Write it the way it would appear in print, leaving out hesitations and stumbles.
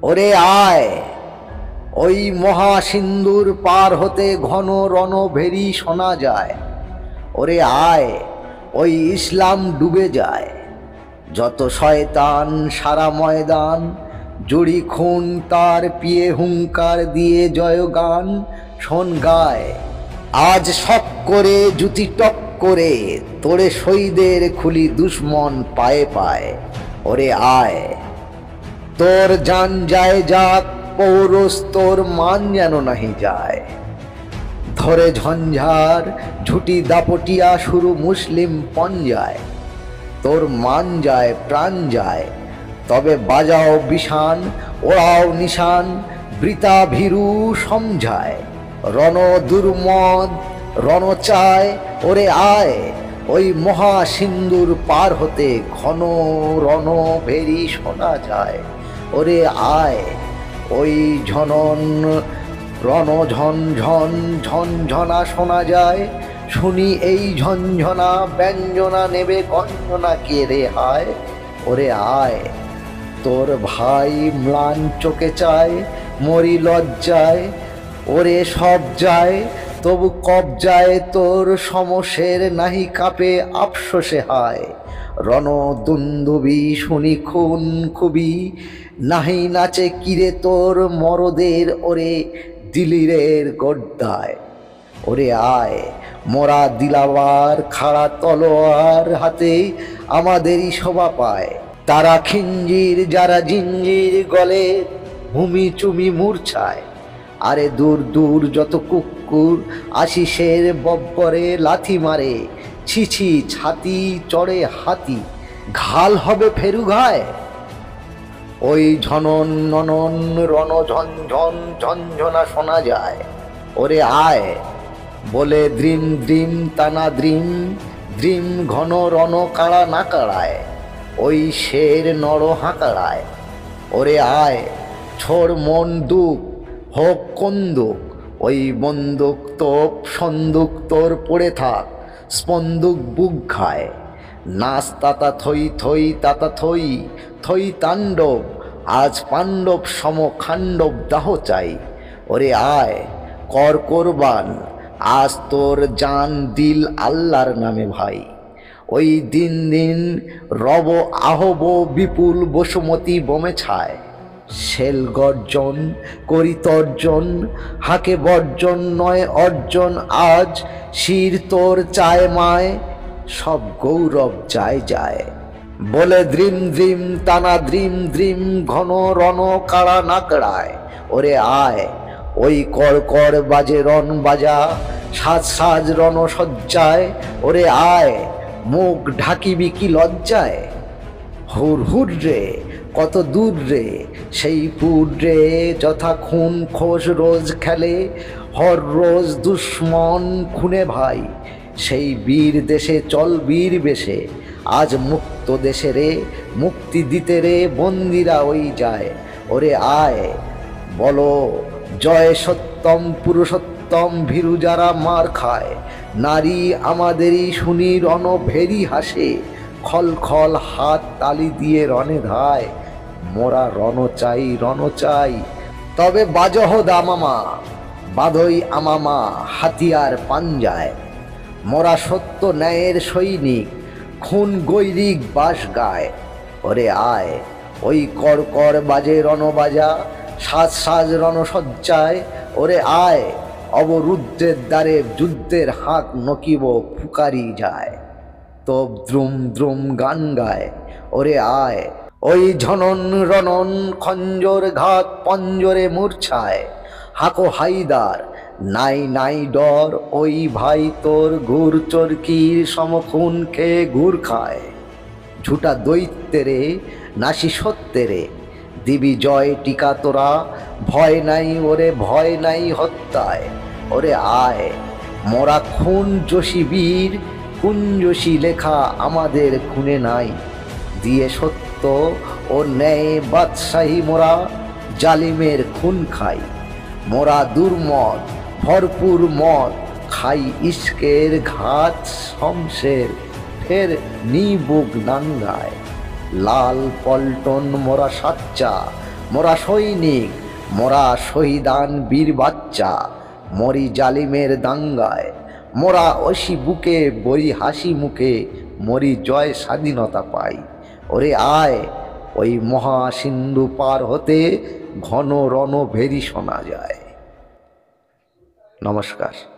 ওরে আয়, ওই মহাসিন্ধুর পার হতে ঘন রণভেরি শোনা যায়। ওরে আয়, ওই ইসলাম ডুবে যায়। যত শয়তান সারা ময়দান, জুড়ি খুন তার পিয়ে হুঙ্কার দিয়ে জয়গান শোন গায়। আজ শক করে জুতি টক করে তোরে শহীদের খুলি দুশ্মন পায়ে পায়। ওরে আয়, তোর জান যায় যাক, পৌরস তোর মান যেন নাহি যায়। ধরে ঝঞ্ঝার ঝুটি দাপটিয়া শুরু মুসলিম পঞ্জায়। তোর মান যায় প্রাণ যায়, তবে বাজাও বিশান, ওড়াও নিশান, বৃতা ভীরু সমঝায়। রণ দুর্মদ রণ চায়, ওরে আয়, ওই মহাসিন্ধুর পার হতে ঘন রণ ভেরি শোনা যায়। ওরে আয়, ওই ঝনন রণ ঝনঝন ঝনঝনা শোনা যায়। শুনি এই ঝনঝনা ব্যঞ্জনা নেবে গঞ্জনা কে রে হায়। ওরে আয়, তোর ভাই ম্লান চোখে চায়, মরি লজ্জায়। ওরে সব যায়, তবু কবজায় তোর সমশের নাহি কাঁপে আফসোসে হায়। রণদুন্দুবি শুনি খুন খুবই, নাহি নাচে কিরে তোর মরদের ওরে দিলিরের গড্ডায়। ওরে আয়, মোরা দিলাবার খাড়া তলোয়ার হাতে আমাদেরই শোভা পায়। তারা খিঞ্জির যারা জিঞ্জির গলে ভূমি চুমি মূর্ছায়। আরে দূর দূর যত কুকুর আশিসের বব্বরে লাথি মারে। ছিছি ছাতি চড়ে হাতি, ঘাল হবে ফেরু ঘায়। ওই ঝনন ননন রণ ঝনঝন ঝনঝনা শোনা যায়। ওরে আয়, বলে দ্রিম দ্রিম তানা দ্রিম দ্রিম ঘন রণ কাড়া না কাড়ায়। ওই শের নর হাঁকাড়ায়। ওরে আয়, ছোড় মন দুঃখ হোক কন্দুক, ওই বন্দুক তোপ সন্দুক তোর পড়ে থাক, স্পন্দুক বুক খায়। নাচ তাতা থই থই তাতা থই থই তাণ্ডব, আজ পাণ্ডব সম খাণ্ডব দাহ চাই। ওরে আয়, কর কোরবান, আজ তোর জান দিল আল্লাহর নামে ভাই। ওই দিন দিন রব আহব বিপুল বসুমতী বোমে ছায়। শেল গর্জন করি তর্জন, হাকে বর্জন নয় অর্জন আজ। শির তোর চায় মায়, সব গৌরব যায় যায়। বলে দ্রিম দ্রিম তানা দ্রিম দ্রিম ঘন রণ কাড়া নাকড়ায়। ওরে আয়, ওই কর কর বাজে রণ বাজা, সাজ সাজ রণ সজ্জায়। ওরে আয়, মুখ ঢাকিবি কি লজ্জায়। হুর হুর রে কত দূর রে সেই পুর রে, যথা খুন খোস রোজ খেলে হর রোজ দুশ্মন খুনে ভাই। সেই বীর দেশে চল বীর বেশে, আজ মুক্ত দেশে রে মুক্তি দিতে রে বন্দিরা ওই যায়। ওরে আয়, বলো জয় সত্যম পুরুষোত্তম, ভীরু যারা মার খায়। নারী আমাদেরই শুনি রণ ভেরি হাসে, খল খল হাত তালি দিয়ে রণে ধায়। মোরা রণ চাই রণ চাই, তবে বাজহ দামামা, বাঁধই আমামা হাতিয়ার পাঞ্জায়। মোরা সত্য ন্যায়ের সৈনিক, খুন গৈরিক বাস গায়। ওরে আয়, ওই কর কর বাজে রণবাজা, সাজ সাজ রণসজ্জায়। ওরে আয়, অবরুদ্ধের দ্বারে যুদ্ধের হাত নকিব ফুকারি যায়। তব দ্রুম দ্রুম গান গায়। ওরে আয়, ওই ঝনন রণন খঞ্জর ঘাত পঞ্জরে মূর্ছায়। হাকো হাইদার, নাই নাই ডর, ওই ভাই তোর ঘুর চরকির সমখুন খেয়ে ঘুর খায়। ঝুটা দৈত্যেরে নাসি সত্যেরে, দিবি জয় টিকা তোরা, ভয় নাই ওরে ভয় নাই হত্যায়। ওরে আয়, মোরা খুন যোশী বীর, কুঞ্জসী লেখা আমাদের খুনে নাই। দিয়ে সত্য ও ন্যায় বাদশাহী মোরা, জালিমের খুন খাই। মোরা দুর্মদ ভরপুর মদ, খাই ইস্কের ঘাত শমশের, ফের নিবুক নাঙ্গায়। লাল পল্টন মোরা সাচ্চা, মোরা সৈনিক, মোরা শহীদান বীর বাচ্চা, মরি জালিমের দাঙ্গায়, মোরা অসি বুকে বরি হাসি মুখে, মরি জয় স্বাধীনতা পাই। ওরে আয়, ওই মহাসিন্ধু পার হতে ঘন রণভেরি শোনা যায়। নমস্কার।